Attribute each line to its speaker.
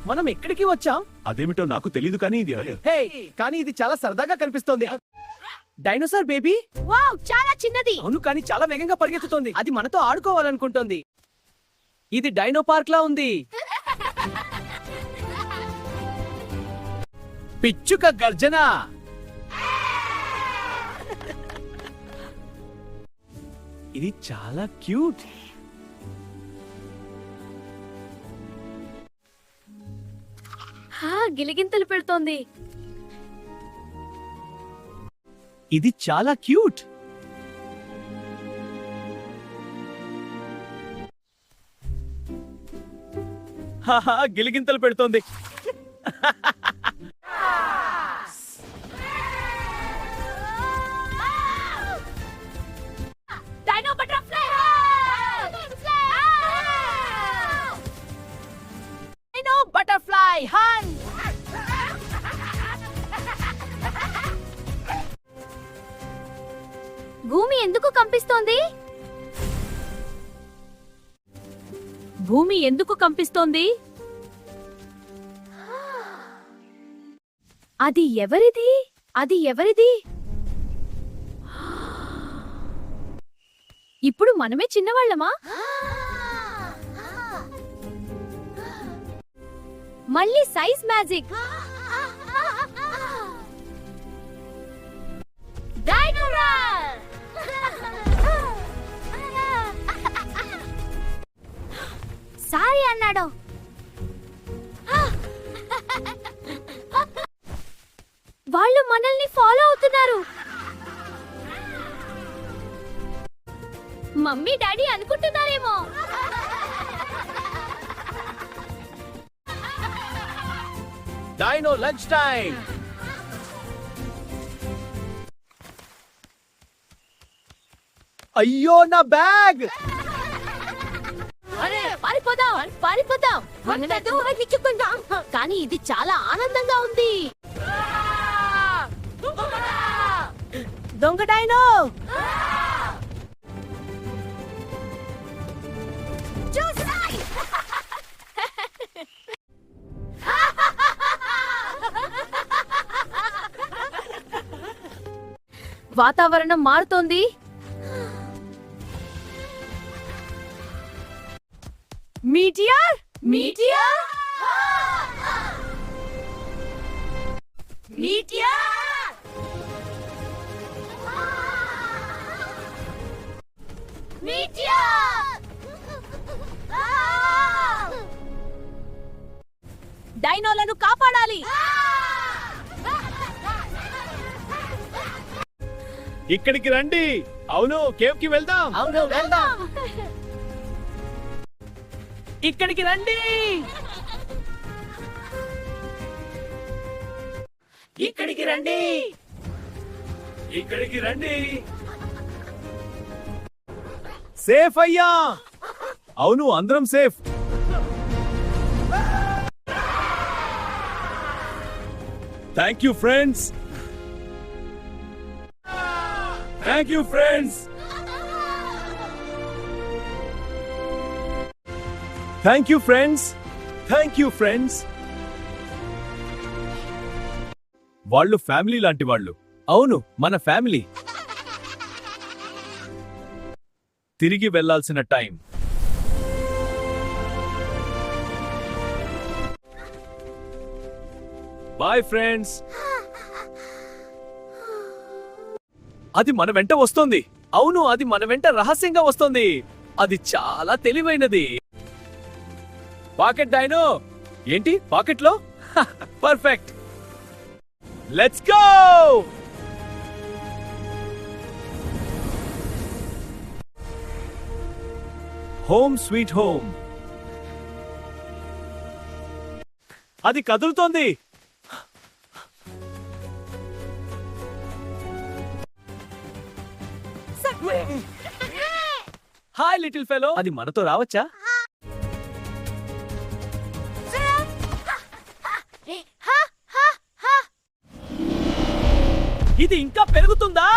Speaker 1: మనం ఎక్కడికి వచ్చాం?
Speaker 2: అదేమిటో నాకు తెలీదు కానీ ఇది
Speaker 1: హే, కానీ ఇది చాలా సరదాగా కనిపిస్తోంది. Dinosaur baby.
Speaker 3: వావ్, చాలా చిన్నది.
Speaker 1: అవును, కానీ చాలా వేగంగా పరిగెత్తుతోంది. అది మనతో ఆడుకోవాలనుకుంటోంది. ఇది డైనో పార్క్ లా ఉంది. పిచ్చుక గర్జన. ఇది చాలా క్యూట్.
Speaker 3: గిలిగింతలు పెడుతోంది.
Speaker 1: ఇది చాలా క్యూట్. గిలిగింతలు పెడుతోంది.
Speaker 3: Dino butterfly.
Speaker 1: Dino butterfly hunt.
Speaker 3: భూమి ఎందుకు కంపిస్తోంది? భూమి ఎందుకు కంపిస్తోంది? అది ఎవరిది? అది ఎవరిది? ఇప్పుడు మనమే చిన్నవాళ్ళమా? మళ్ళీ సైజ్ మ్యాజిక్. సారీ అన్నాడు. వాళ్ళు మనల్ని ఫాలో అవుతున్నారు. మమ్మీ డాడీ అనుకుంటున్నారేమో.
Speaker 1: Dino lunch time. అయ్యో, నా బ్యాగ్.
Speaker 3: పారిపోదాం, పారిపోదాం. కానీ ఇది చాలా ఆనందంగా ఉంది.
Speaker 1: దొంగ డైనో.
Speaker 3: వాతావరణం మారుతోంది.
Speaker 1: మీటియర్.
Speaker 3: మీటియర్. డైనోలను కాపాడాలి.
Speaker 2: ఇక్కడికి రండి. అవును, కేవ్ కి వెళ్దాం.
Speaker 1: అవును, వెళ్దాం. ఇక్కడికి రండి. ఇక్కడికి రండి.
Speaker 2: ఇక్కడికి రండి.
Speaker 1: సేఫ్ అయ్యా.
Speaker 2: అవును, అందరం safe. Thank you friends. Thank you friends. Thank you friends. Thank you friends. వాళ్ళు ఫ్యామిలీ లాంటి వాళ్ళు.
Speaker 1: అవును, మన ఫ్యామిలీ.
Speaker 2: తిరిగి వెళ్ళాల్సిన టైం. Bye friends.
Speaker 1: అది మన వెంట వస్తోంది. అవును, అది మన వెంట రహస్యంగా వస్తోంది. అది చాలా తెలివైనది. Pocket dino. ఏంటి పాకెట్ లో? Perfect. Let's go.
Speaker 2: Home sweet home.
Speaker 1: అది కదులుతోంది. Hi little fellow. అది మనతో రావచ్చా? ఇది ఇంకా పెరుగుతుందా?